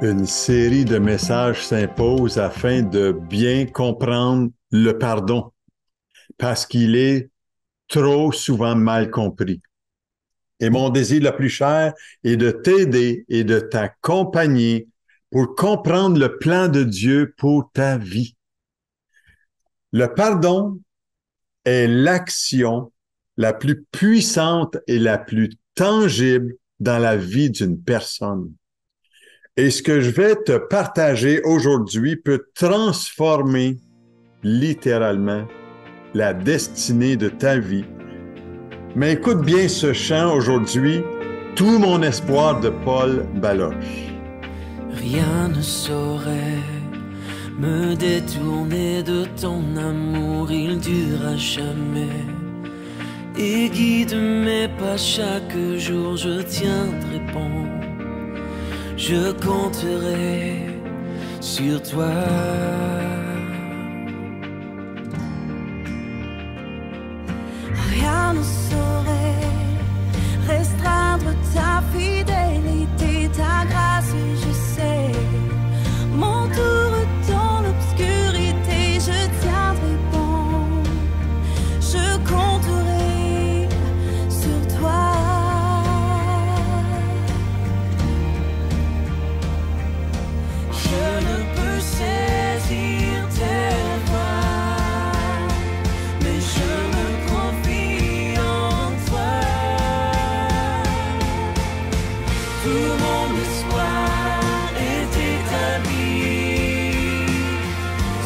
Une série de messages s'impose afin de bien comprendre le pardon, parce qu'il est trop souvent mal compris. Et mon désir le plus cher est de t'aider et de t'accompagner pour comprendre le plan de Dieu pour ta vie. Le pardon est l'action la plus puissante et la plus tangible dans la vie d'une personne. Et ce que je vais te partager aujourd'hui peut transformer littéralement la destinée de ta vie. Mais écoute bien ce chant aujourd'hui, Tout mon espoir de Paul Baloche. Rien ne saurait me détourner de ton amour, il dure à jamais. Et guide mes pas chaque jour, je tiendrai bon. Je compterai sur toi. Rien ne saurait restreindre ta fidélité, ta grâce, je sais. Mon tour dans l'obscurité, je tiendrai bon. Je compterai sur toi. Je ne peux saisir tes voies, mais je me confie en toi. Tout mon espoir est établi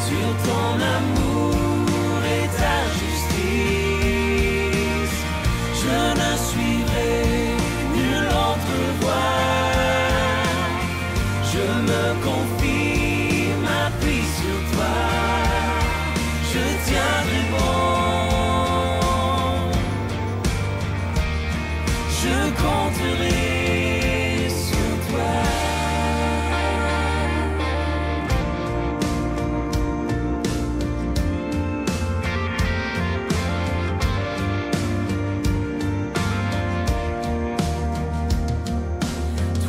sur ton amour et ta justice. Je ne suivrai nulle autre voie. Je me confie, m'appuie sur toi. Je tiendrai bon. Je compterai sur toi.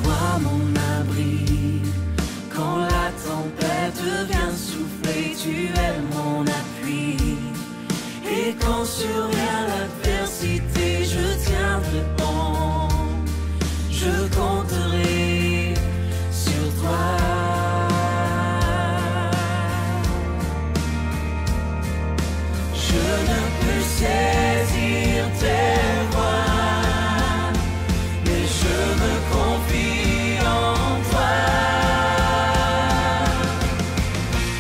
Toi mon abri, quand la tempête vient souffler, tu es mon appui. Et quand survient l'adversité, je tiendrai bon. Je compterai sur toi. Je ne peux saisir tes voies, mais je me confie en toi.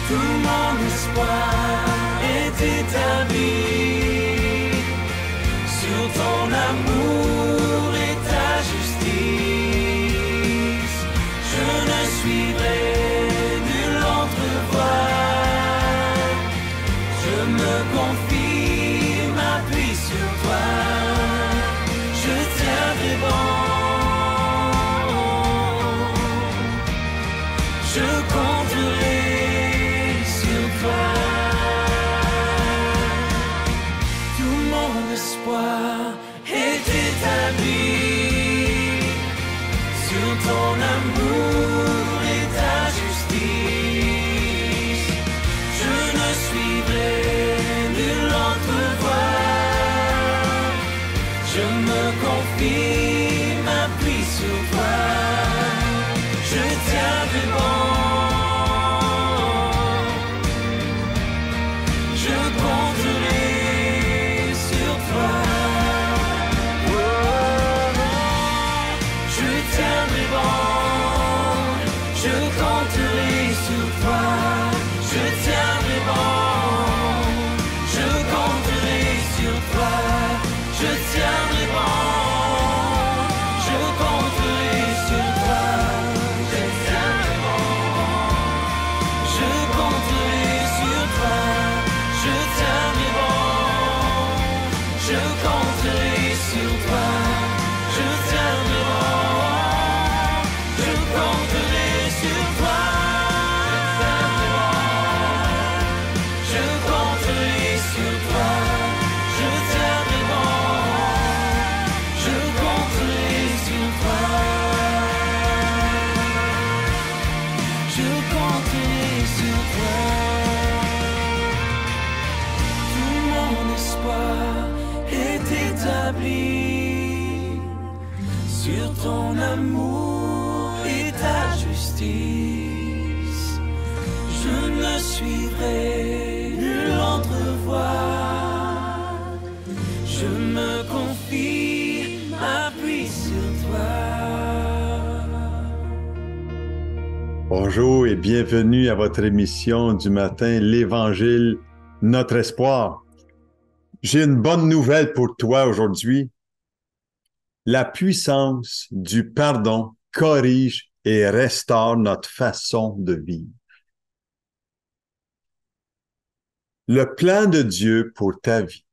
Tout mon espoir est établi sur ton amour et ta justice. Je ne suivrai nulle autre voie. Je me confie, m'appuie sur toi. Je tiendrai bon. Je compterai sur toi. suivrai, nul entrevoit. Je me confie, m'appuie sur toi. Bonjour et bienvenue à votre émission du matin, l'Évangile, notre espoir. J'ai une bonne nouvelle pour toi aujourd'hui. La puissance du pardon corrige et restaure notre façon de vivre. Le plan de Dieu pour ta vie,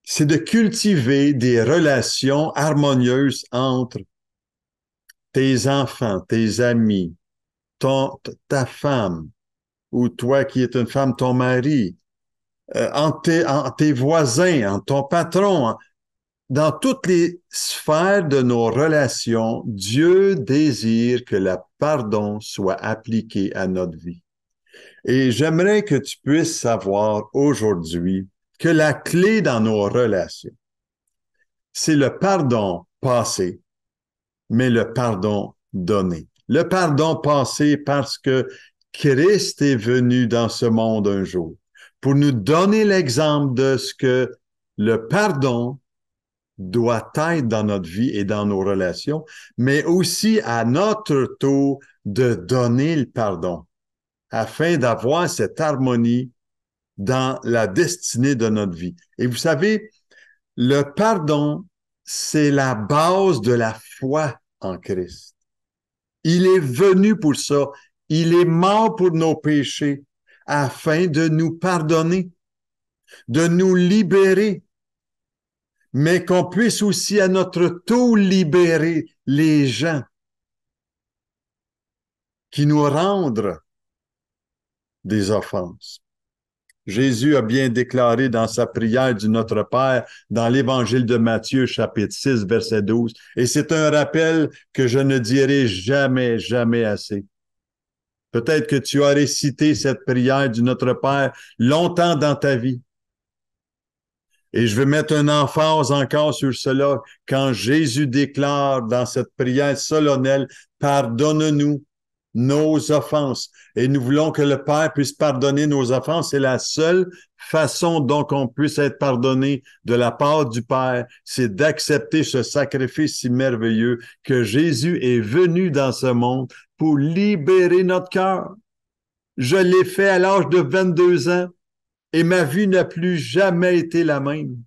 c'est de cultiver des relations harmonieuses entre tes enfants, tes amis, ta femme, ou toi qui es une femme, ton mari, entre tes voisins, entre ton patron. Dans toutes les sphères de nos relations, Dieu désire que le pardon soit appliqué à notre vie. Et j'aimerais que tu puisses savoir aujourd'hui que la clé dans nos relations, c'est le pardon passé, mais le pardon donné. Le pardon passé parce que Christ est venu dans ce monde un jour pour nous donner l'exemple de ce que le pardon doit être dans notre vie et dans nos relations, mais aussi à notre tour de donner le pardon afin d'avoir cette harmonie dans la destinée de notre vie. Et vous savez, le pardon, c'est la base de la foi en Christ. Il est venu pour ça. Il est mort pour nos péchés afin de nous pardonner, de nous libérer, mais qu'on puisse aussi à notre tour libérer les gens qui nous rendent des offenses. Jésus a bien déclaré dans sa prière du Notre Père, dans l'Évangile de Matthieu, chapitre 6, verset 12, et c'est un rappel que je ne dirai jamais, jamais assez. Peut-être que tu as récité cette prière du Notre Père longtemps dans ta vie. Et je vais mettre une emphase encore sur cela quand Jésus déclare dans cette prière solennelle, pardonne-nous nos offenses. Et nous voulons que le Père puisse pardonner nos offenses. C'est la seule façon dont on puisse être pardonné de la part du Père, c'est d'accepter ce sacrifice si merveilleux que Jésus est venu dans ce monde pour libérer notre cœur. Je l'ai fait à l'âge de 22 ans. Et ma vie n'a plus jamais été la même.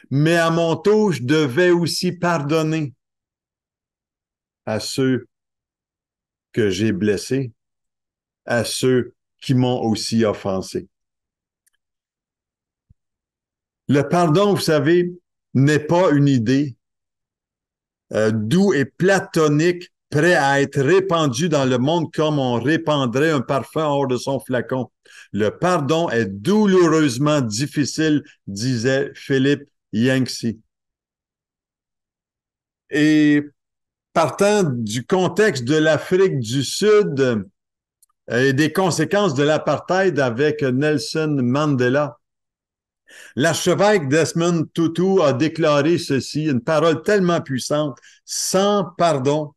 Mais à mon tour, je devais aussi pardonner à ceux que j'ai blessés, à ceux qui m'ont aussi offensé. Le pardon, vous savez, n'est pas une idée doux et platonique, prêt à être répandu dans le monde comme on répandrait un parfum hors de son flacon. Le pardon est douloureusement difficile, disait Philippe Yancey. Et partant du contexte de l'Afrique du Sud et des conséquences de l'apartheid avec Nelson Mandela, l'archevêque Desmond Tutu a déclaré ceci, une parole tellement puissante, sans pardon,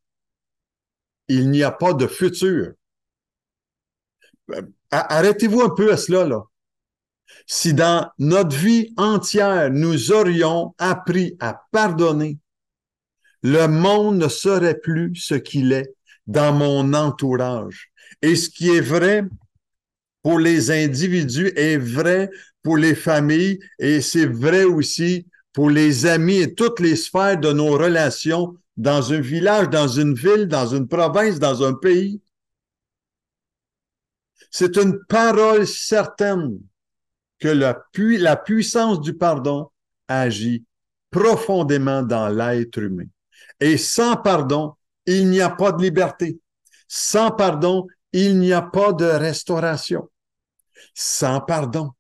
il n'y a pas de futur. Arrêtez-vous un peu à cela, là. Si dans notre vie entière, nous aurions appris à pardonner, le monde ne serait plus ce qu'il est dans mon entourage. Et ce qui est vrai pour les individus est vrai pour les familles et c'est vrai aussi pour les amis et toutes les sphères de nos relations dans un village, dans une ville, dans une province, dans un pays. C'est une parole certaine que la puissance du pardon agit profondément dans l'être humain. Et sans pardon, il n'y a pas de liberté. Sans pardon, il n'y a pas de restauration. Sans pardon,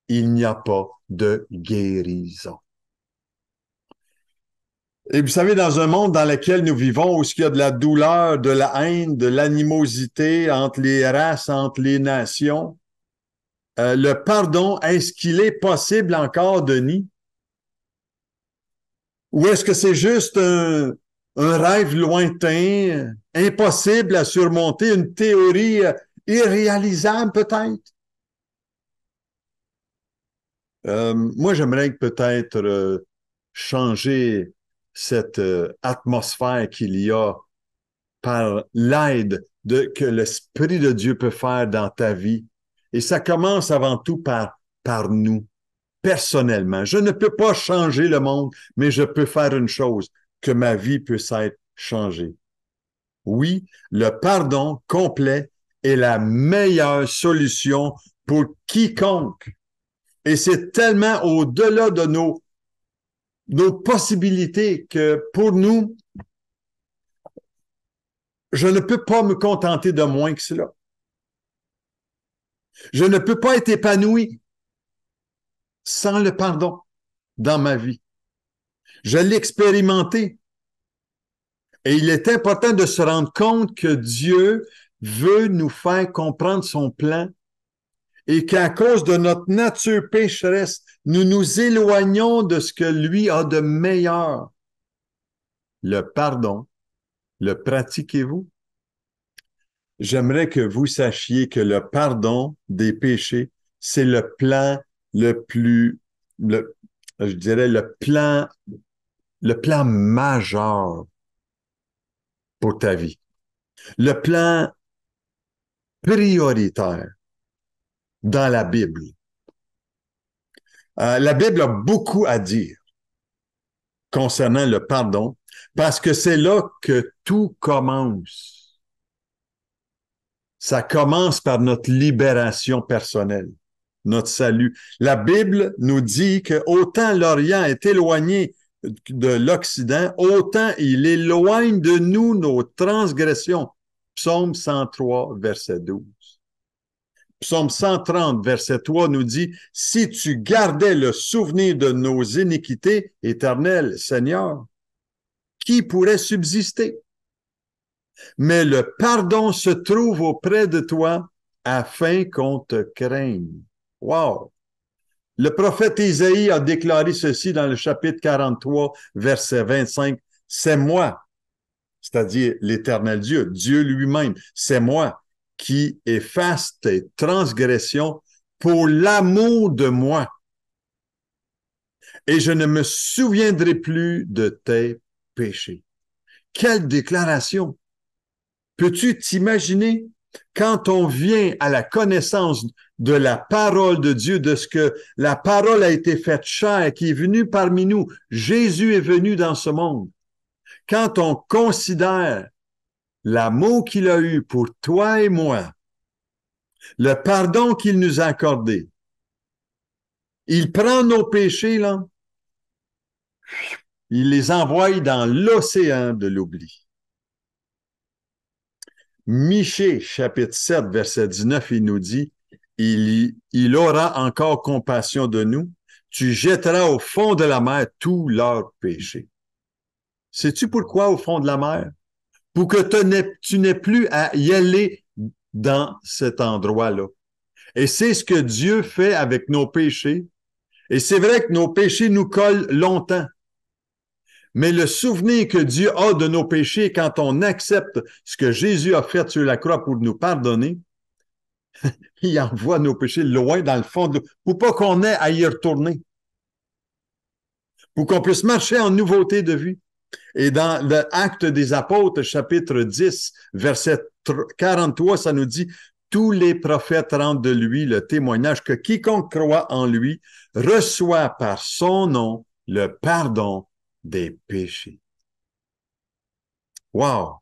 il n'y a pas de guérison. Et vous savez, dans un monde dans lequel nous vivons, où il y a de la douleur, de la haine, de l'animosité entre les races, entre les nations, le pardon, est-ce qu'il est possible encore, Denis? Ou est-ce que c'est juste un rêve lointain, impossible à surmonter, une théorie irréalisable peut-être. Moi, j'aimerais peut-être changer cette atmosphère qu'il y a par l'aide que l'Esprit de Dieu peut faire dans ta vie. Et ça commence avant tout par nous, personnellement. Je ne peux pas changer le monde, mais je peux faire une chose, que ma vie puisse être changée. Oui, le pardon complet est la meilleure solution pour quiconque. Et c'est tellement au-delà de nos possibilités que pour nous, je ne peux pas me contenter de moins que cela. Je ne peux pas être épanoui sans le pardon dans ma vie. Je l'ai expérimenté. Et il est important de se rendre compte que Dieu veut nous faire comprendre son plan et qu'à cause de notre nature pécheresse, nous nous éloignons de ce que lui a de meilleur. Le pardon, le pratiquez-vous? J'aimerais que vous sachiez que le pardon des péchés, c'est le plan le plus, je dirais le plan majeur pour ta vie. Le plan prioritaire dans la Bible. La Bible a beaucoup à dire concernant le pardon parce que c'est là que tout commence. Ça commence par notre libération personnelle, notre salut. La Bible nous dit que autant l'Orient est éloigné de l'Occident, autant il éloigne de nous nos transgressions. Psaume 103, verset 12. Psaume 130, verset 3 nous dit, « Si tu gardais le souvenir de nos iniquités, éternel Seigneur, qui pourrait subsister? Mais le pardon se trouve auprès de toi afin qu'on te craigne. » Wow! Le prophète Isaïe a déclaré ceci dans le chapitre 43, verset 25, « C'est moi, c'est-à-dire l'Éternel Dieu, Dieu lui-même, c'est moi qui efface tes transgressions pour l'amour de moi. Et je ne me souviendrai plus de tes péchés. » Quelle déclaration! Peux-tu t'imaginer quand on vient à la connaissance de la parole de Dieu, de ce que la parole a été faite chair, qui est venue parmi nous, Jésus est venu dans ce monde. Quand on considère l'amour qu'il a eu pour toi et moi, le pardon qu'il nous a accordé, il prend nos péchés, là, il les envoie dans l'océan de l'oubli. Michée, chapitre 7, verset 19, il nous dit, il aura encore compassion de nous, tu jetteras au fond de la mer tous leurs péchés. Sais-tu pourquoi au fond de la mer? Pour que tu n'aies plus à y aller dans cet endroit-là. Et c'est ce que Dieu fait avec nos péchés. Et c'est vrai que nos péchés nous collent longtemps. Mais le souvenir que Dieu a de nos péchés quand on accepte ce que Jésus a fait sur la croix pour nous pardonner, il envoie nos péchés loin dans le fond de l'eau, pour pas qu'on ait à y retourner. Pour qu'on puisse marcher en nouveauté de vie. Et dans l'Acte des Apôtres, chapitre 10, verset 43, ça nous dit « Tous les prophètes rendent de lui le témoignage que quiconque croit en lui reçoit par son nom le pardon des péchés. » Wow!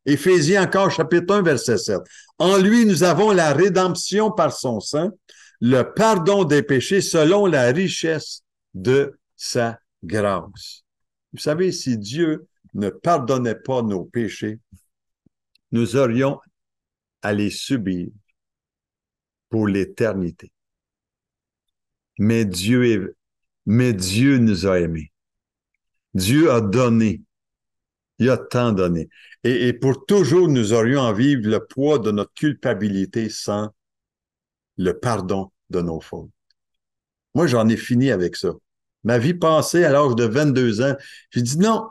Éphésiens encore, chapitre 1, verset 7. « En lui, nous avons la rédemption par son sang, le pardon des péchés selon la richesse de sa grâce. » Vous savez, si Dieu ne pardonnait pas nos péchés, nous aurions à les subir pour l'éternité. Mais Dieu nous a aimés. Dieu a donné. Il a tant donné. Et pour toujours, nous aurions à vivre le poids de notre culpabilité sans le pardon de nos fautes. Moi, j'en ai fini avec ça. Ma vie passée, à l'âge de 22 ans, j'ai dit non.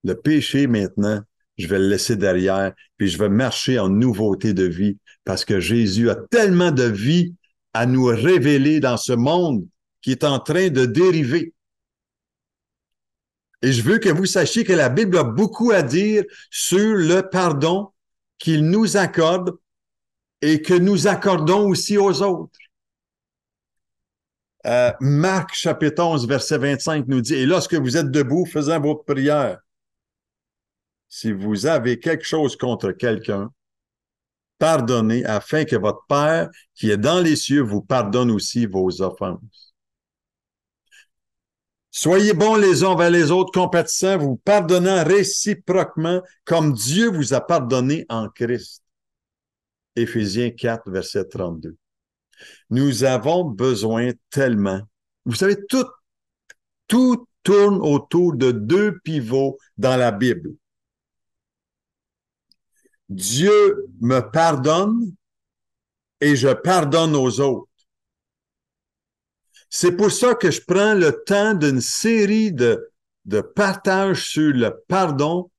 Le péché, maintenant, je vais le laisser derrière, puis je vais marcher en nouveauté de vie, parce que Jésus a tellement de vie à nous révéler dans ce monde qui est en train de dériver. Et je veux que vous sachiez que la Bible a beaucoup à dire sur le pardon qu'il nous accorde et que nous accordons aussi aux autres. Marc, chapitre 11, verset 25 nous dit, « Et lorsque vous êtes debout, faisant votre prière, si vous avez quelque chose contre quelqu'un, pardonnez afin que votre Père qui est dans les cieux vous pardonne aussi vos offenses. Soyez bons les uns envers les autres, compatissants, vous pardonnant réciproquement comme Dieu vous a pardonné en Christ. » Éphésiens 4, verset 32. Nous avons besoin tellement. Vous savez, tout tourne autour de deux pivots dans la Bible. Dieu me pardonne et je pardonne aux autres. C'est pour ça que je prends le temps d'une série de partages sur le pardon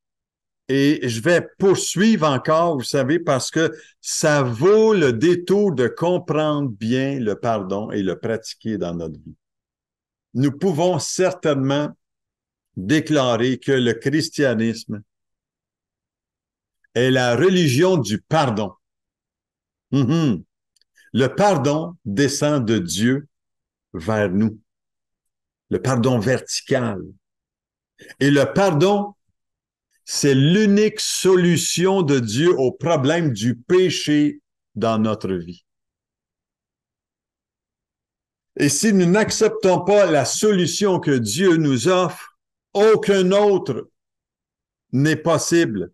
et je vais poursuivre encore, vous savez, parce que ça vaut le détour de comprendre bien le pardon et le pratiquer dans notre vie. Nous pouvons certainement déclarer que le christianisme est la religion du pardon. Le pardon descend de Dieu vers nous. Le pardon vertical. Et le pardon, c'est l'unique solution de Dieu au problème du péché dans notre vie. Et si nous n'acceptons pas la solution que Dieu nous offre, aucun autre n'est possible.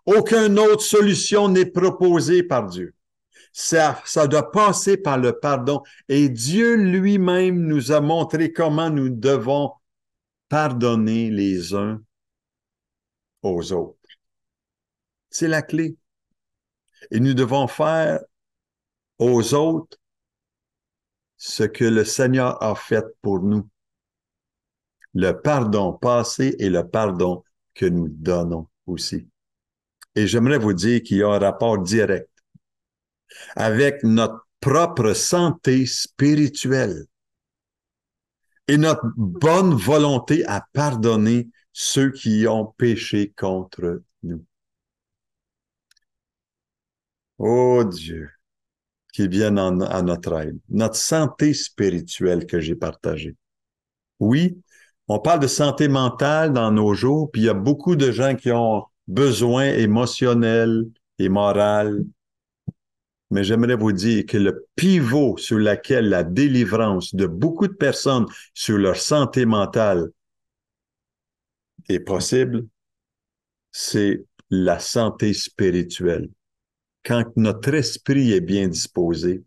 Aucune autre solution n'est proposée par Dieu. Ça doit passer par le pardon. Et Dieu lui-même nous a montré comment nous devons pardonner les uns aux autres. C'est la clé. Et nous devons faire aux autres ce que le Seigneur a fait pour nous. Le pardon passé et le pardon que nous donnons aussi. Et j'aimerais vous dire qu'il y a un rapport direct avec notre propre santé spirituelle et notre bonne volonté à pardonner ceux qui ont péché contre nous. Oh Dieu, qui vienne à notre aide. Notre santé spirituelle que j'ai partagée. Oui, on parle de santé mentale dans nos jours, puis il y a beaucoup de gens qui ont besoin émotionnel et moral. Mais j'aimerais vous dire que le pivot sur lequel la délivrance de beaucoup de personnes sur leur santé mentale est possible, c'est la santé spirituelle. Quand notre esprit est bien disposé,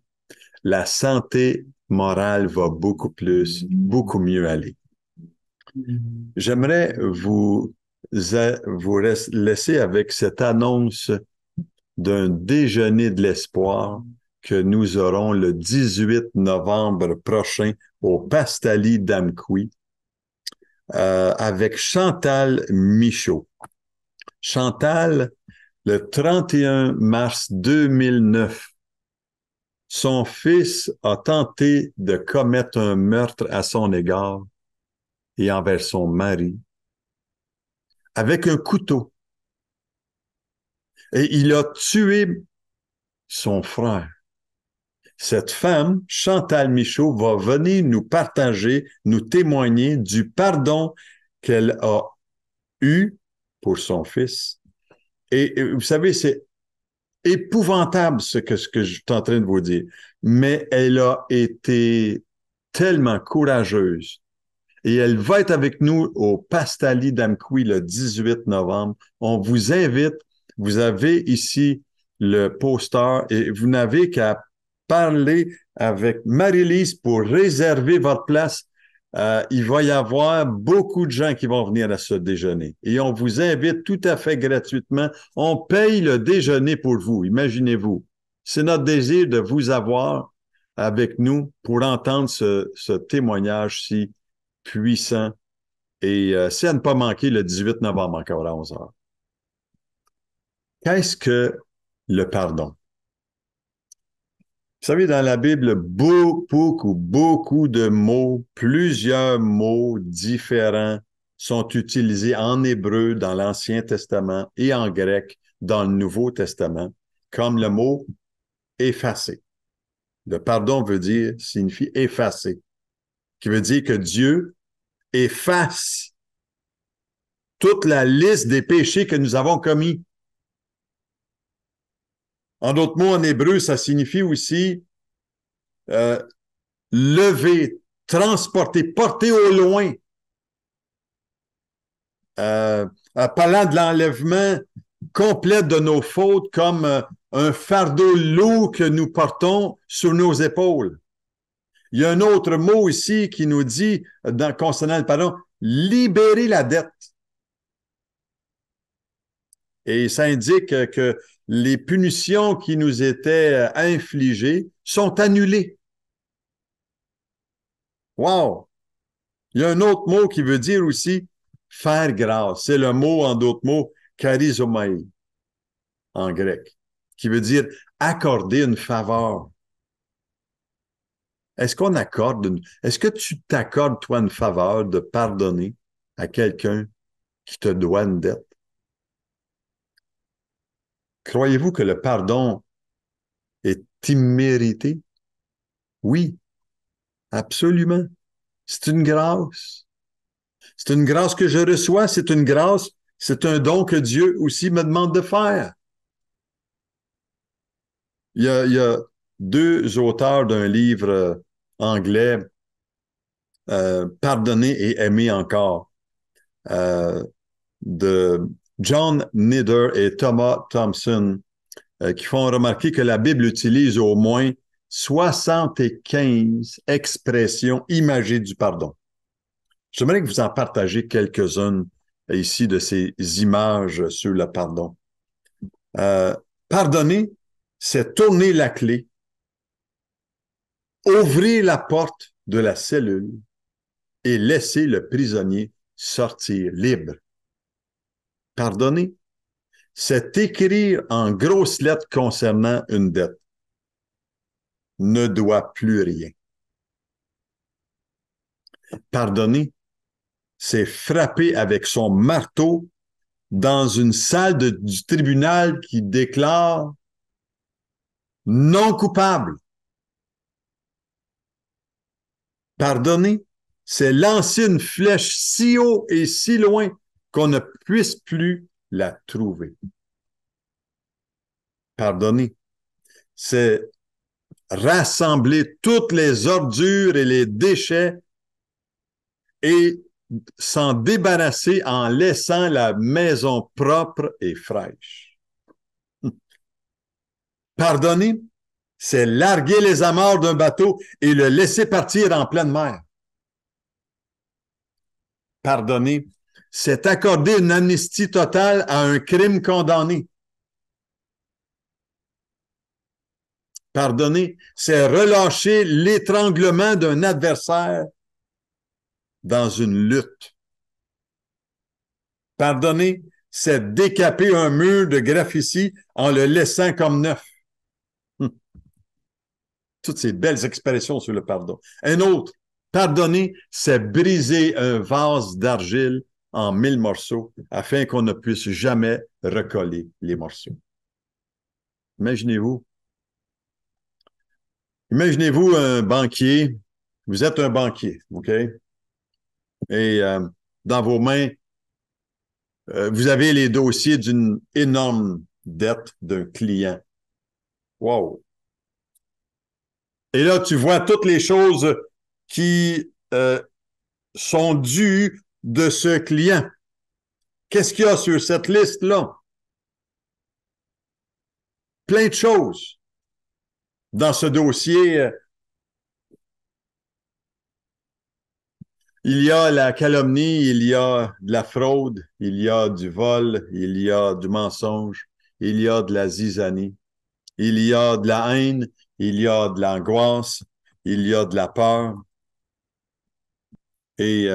la santé morale va beaucoup mieux aller. J'aimerais vous laisser avec cette annonce d'un déjeuner de l'espoir que nous aurons le 18 novembre prochain au Pastalis d'Amqui avec Chantal Michaud. Chantal, le 31 mars 2009, son fils a tenté de commettre un meurtre à son égard et envers son mari avec un couteau. Et il a tué son frère. Cette femme, Chantal Michaud, va venir nous partager, nous témoigner du pardon qu'elle a eu pour son fils. Et vous savez, c'est épouvantable ce que je suis en train de vous dire, mais elle a été tellement courageuse. Et elle va être avec nous au Pastalis d'Amqui le 18 novembre. On vous invite. Vous avez ici le poster et vous n'avez qu'à parler avec Marie-Lise pour réserver votre place. Il va y avoir beaucoup de gens qui vont venir à ce déjeuner. Et on vous invite tout à fait gratuitement. On paye le déjeuner pour vous, imaginez-vous. C'est notre désir de vous avoir avec nous pour entendre ce témoignage si puissant. Et c'est à ne pas manquer le 18 novembre encore à 11h. Qu'est-ce que le pardon? Vous savez, dans la Bible, beaucoup de mots, plusieurs mots différents sont utilisés en hébreu dans l'Ancien Testament et en grec dans le Nouveau Testament, comme le mot effacer. Le pardon signifie effacer, qui veut dire que Dieu efface toute la liste des péchés que nous avons commis. En d'autres mots, en hébreu, ça signifie aussi lever, transporter, porter au loin. Parlant de l'enlèvement complet de nos fautes comme un fardeau lourd que nous portons sur nos épaules. Il y a un autre mot ici qui nous dit, concernant le pardon, libérer la dette. Et ça indique que les punitions qui nous étaient infligées sont annulées. Wow! Il y a un autre mot qui veut dire aussi faire grâce. C'est le mot, en d'autres mots, charizomai en grec, qui veut dire accorder une faveur. Est-ce que tu t'accordes, toi, une faveur de pardonner à quelqu'un qui te doit une dette? Croyez-vous que le pardon est immérité? Oui, absolument. C'est une grâce. C'est une grâce que je reçois, c'est une grâce, c'est un don que Dieu aussi me demande de faire. Il y a deux auteurs d'un livre anglais, Pardonner et aimer encore, de John Nidder et Thomas Thompson, qui font remarquer que la Bible utilise au moins 75 expressions imagées du pardon. J'aimerais que vous en partagiez quelques-unes ici de ces images sur le pardon. Pardonner, c'est tourner la clé, ouvrir la porte de la cellule et laisser le prisonnier sortir libre. Pardonner, c'est écrire en grosses lettres concernant une dette. Ne doit plus rien. Pardonner, c'est frapper avec son marteau dans une salle du tribunal qui déclare non coupable. Pardonner, c'est lancer une flèche si haut et si loin qu'on ne puisse plus la trouver. Pardonner, c'est rassembler toutes les ordures et les déchets et s'en débarrasser en laissant la maison propre et fraîche. Pardonner, c'est larguer les amarres d'un bateau et le laisser partir en pleine mer. Pardonner, c'est accorder une amnistie totale à un crime condamné. Pardonner, c'est relâcher l'étranglement d'un adversaire dans une lutte. Pardonner, c'est décaper un mur de graffiti en le laissant comme neuf. Toutes ces belles expressions sur le pardon. Un autre, pardonner, c'est briser un vase d'argile en 1000 morceaux afin qu'on ne puisse jamais recoller les morceaux. Imaginez-vous. Imaginez-vous un banquier. Vous êtes un banquier, OK? Et dans vos mains, vous avez les dossiers d'une énorme dette d'un client. Wow! Et là, tu vois toutes les choses qui sont dues de ce client. Qu'est-ce qu'il y a sur cette liste-là? Plein de choses. Dans ce dossier, il y a la calomnie, il y a de la fraude, il y a du vol, il y a du mensonge, il y a de la zizanie, il y a de la haine, il y a de l'angoisse, il y a de la peur. Et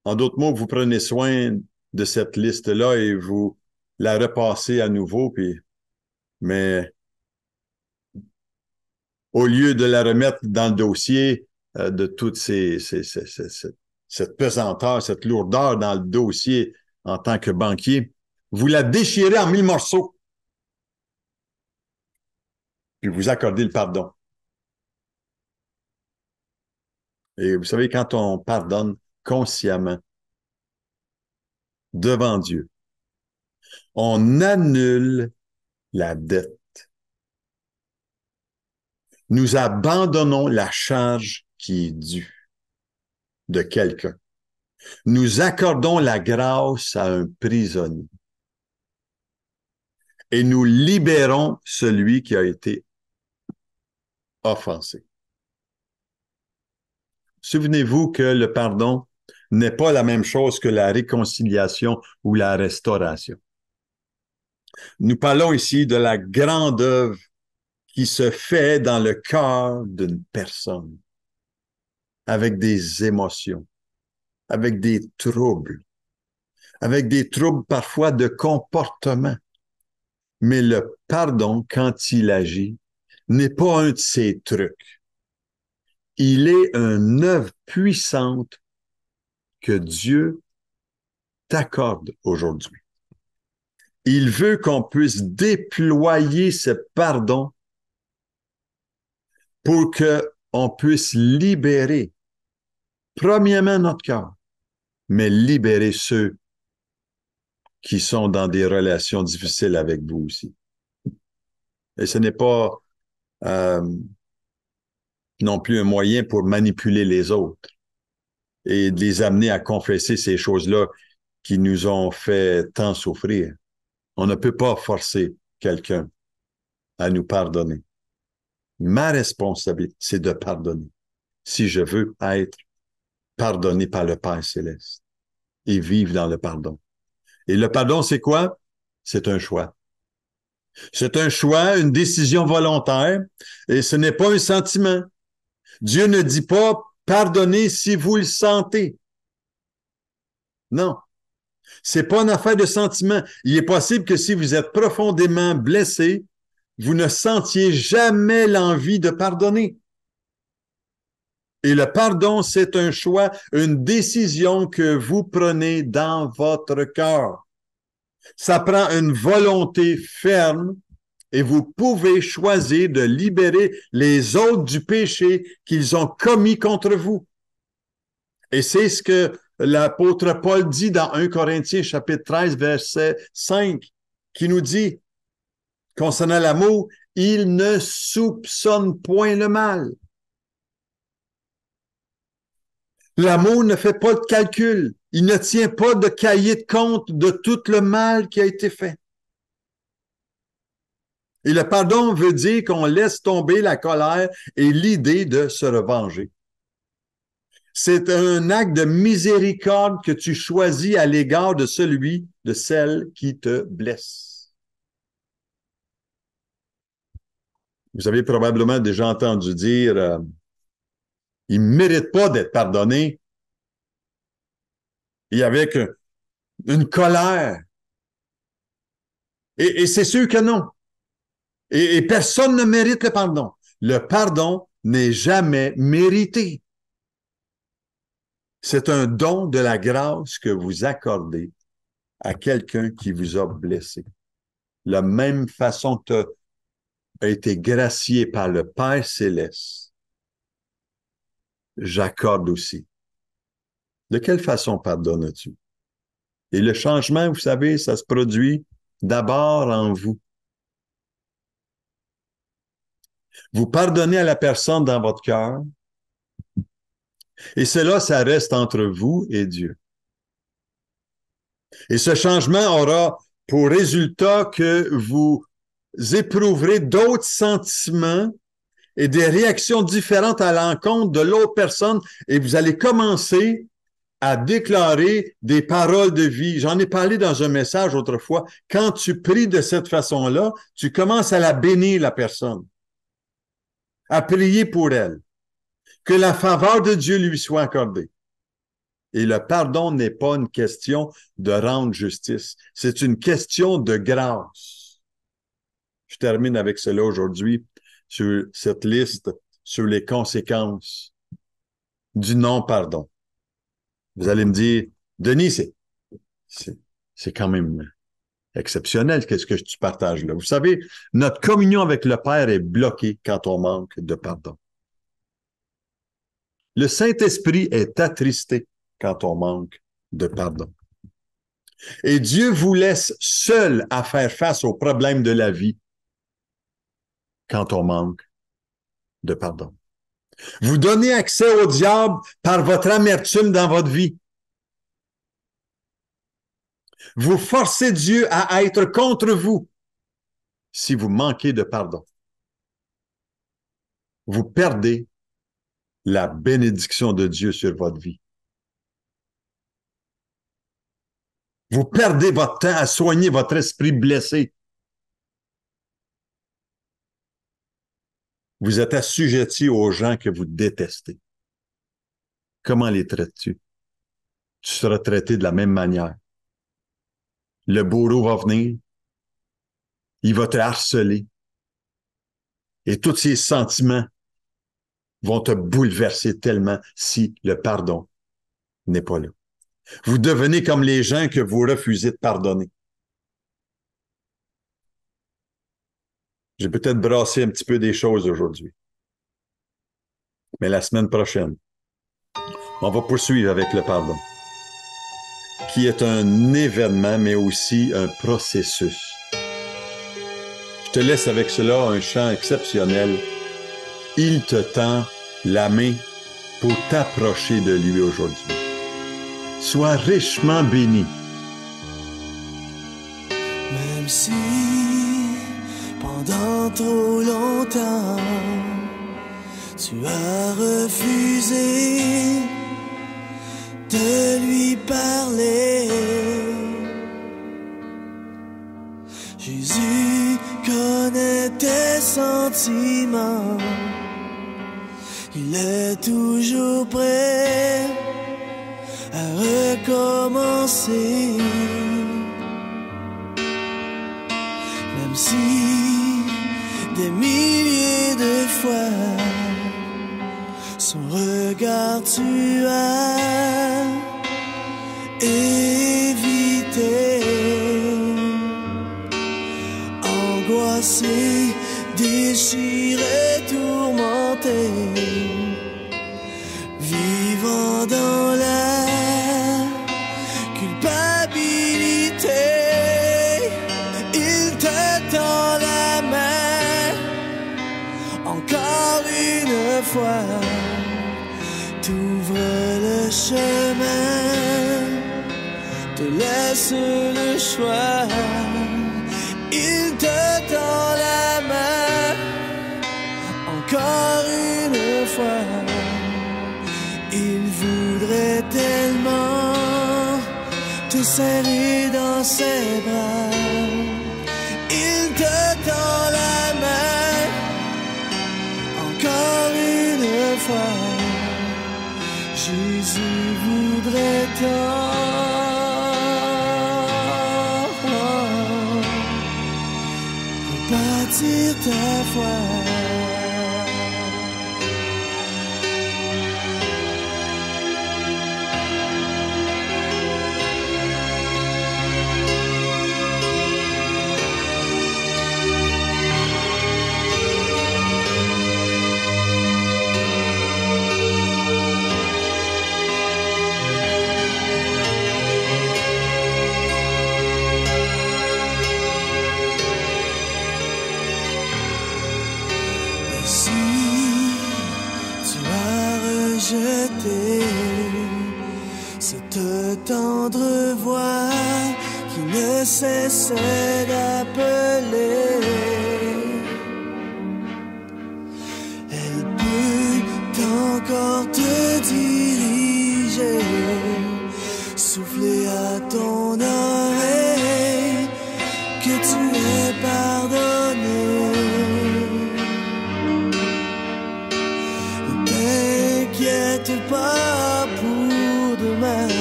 en d'autres mots, vous prenez soin de cette liste-là et vous la repasser à nouveau, mais au lieu de la remettre dans le dossier de toute cette pesanteur, cette lourdeur dans le dossier en tant que banquier, vous la déchirez en 1000 morceaux, puis vous accordez le pardon. Et vous savez, quand on pardonne consciemment devant Dieu, on annule la dette. Nous abandonnons la charge qui est due de quelqu'un. Nous accordons la grâce à un prisonnier. Et nous libérons celui qui a été offensé. Souvenez-vous que le pardon n'est pas la même chose que la réconciliation ou la restauration. Nous parlons ici de la grande œuvre qui se fait dans le cœur d'une personne, avec des émotions, avec des troubles parfois de comportement. Mais le pardon, quand il agit, n'est pas un de ces trucs. Il est une œuvre puissante que Dieu t'accorde aujourd'hui. Il veut qu'on puisse déployer ce pardon pour qu'on puisse libérer, premièrement, notre cœur, mais libérer ceux qui sont dans des relations difficiles avec vous aussi. Et ce n'est pas non plus un moyen pour manipuler les autres et de les amener à confesser ces choses-là qui nous ont fait tant souffrir. On ne peut pas forcer quelqu'un à nous pardonner. Ma responsabilité, c'est de pardonner. Si je veux être pardonné par le Père Céleste et vivre dans le pardon. Et le pardon, c'est quoi? C'est un choix. C'est un choix, une décision volontaire, et ce n'est pas un sentiment. Dieu ne dit pas pardonnez si vous le sentez. Non. C'est pas une affaire de sentiment. Il est possible que si vous êtes profondément blessé, vous ne sentiez jamais l'envie de pardonner. Et le pardon, c'est un choix, une décision que vous prenez dans votre cœur. Ça prend une volonté ferme et vous pouvez choisir de libérer les autres du péché qu'ils ont commis contre vous. Et c'est ce que l'apôtre Paul dit dans 1 Corinthiens chapitre 13, verset 5, qui nous dit, concernant l'amour, il ne soupçonne point le mal. L'amour ne fait pas de calcul. Il ne tient pas de cahier de compte de tout le mal qui a été fait. Et le pardon veut dire qu'on laisse tomber la colère et l'idée de se revenger. C'est un acte de miséricorde que tu choisis à l'égard de celui, de celle qui te blesse. Vous avez probablement déjà entendu dire il ne mérite pas d'être pardonné. Et avec une colère. Et c'est sûr que non. Et personne ne mérite le pardon. Le pardon n'est jamais mérité. C'est un don de la grâce que vous accordez à quelqu'un qui vous a blessé. La même façon que tu as été gracié par le Père Céleste, j'accorde aussi. De quelle façon pardonnes-tu? Et le changement, vous savez, ça se produit d'abord en vous. Vous pardonnez à la personne dans votre cœur, et cela, ça reste entre vous et Dieu. Et ce changement aura pour résultat que vous éprouverez d'autres sentiments et des réactions différentes à l'encontre de l'autre personne, et vous allez commencer à déclarer des paroles de vie. J'en ai parlé dans un message autrefois. Quand tu pries de cette façon-là, tu commences à la bénir, la personne, à prier pour elle, que la faveur de Dieu lui soit accordée. Et le pardon n'est pas une question de rendre justice. C'est une question de grâce. Je termine avec cela aujourd'hui sur cette liste sur les conséquences du non-pardon. Vous allez me dire, Denis, c'est quand même exceptionnel, qu'est-ce que tu partages là. Vous savez, notre communion avec le Père est bloquée quand on manque de pardon. Le Saint-Esprit est attristé quand on manque de pardon. Et Dieu vous laisse seul à faire face aux problèmes de la vie quand on manque de pardon. Vous donnez accès au diable par votre amertume dans votre vie. Vous forcez Dieu à être contre vous si vous manquez de pardon. Vous perdez la bénédiction de Dieu sur votre vie. Vous perdez votre temps à soigner votre esprit blessé. Vous êtes assujetti aux gens que vous détestez. Comment les traites-tu? Tu seras traité de la même manière. Le bourreau va venir, il va te harceler, et tous ces sentiments vont te bouleverser tellement si le pardon n'est pas là. Vous devenez comme les gens que vous refusez de pardonner. J'ai peut-être brassé un petit peu des choses aujourd'hui. Mais la semaine prochaine, on va poursuivre avec le pardon, qui est un événement, mais aussi un processus. Je te laisse avec cela un chant exceptionnel. Il te tend la main pour t'approcher de lui aujourd'hui. Sois richement béni. Même si pendant trop longtemps tu as refusé de lui parler, Jésus connaît tes sentiments, il est toujours prêt à recommencer. Même si des milliers de fois son regard tu as évité, angoissé, déchiré, tourmenté, vivant dans la culpabilité, il te tend la main encore une fois, t'ouvre le chemin, te laisse le choix, il te tend la main encore une fois. Il voudrait tellement te serrer dans ses bras. Il te tend la main encore une fois. Jésus voudrait tant rebâtir ta foi. Cette tendre voix qui ne cessait d'appeler, elle peut encore te diriger, souffler à ton oreille que tu es pardonné. Ne t'inquiète pas pour demain,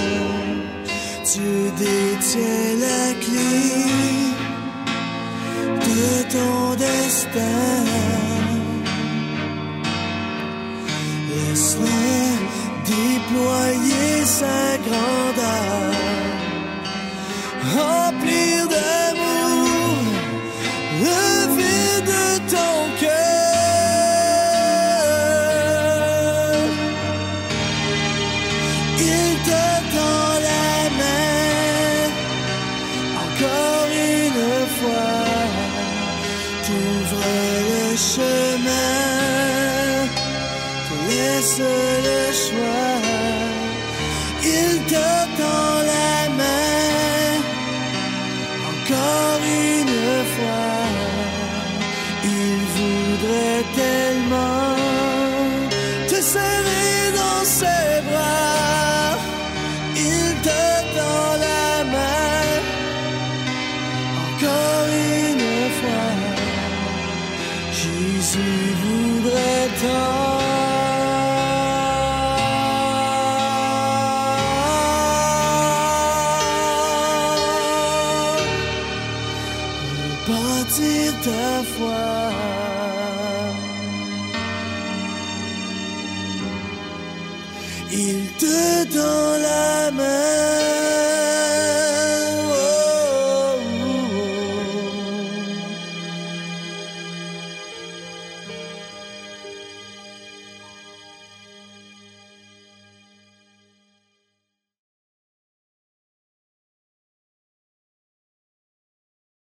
grandeur, remplir d'amour le vide de ton cœur. Il te tend la main encore une fois, t'ouvre le chemin, te laisse le choix. Il te tend la main encore une fois. Il voudrait tellement te serrer dans ses bras. Il te tend la main encore une fois. Jésus voudrait tant bâtir ta foi. Il te donne la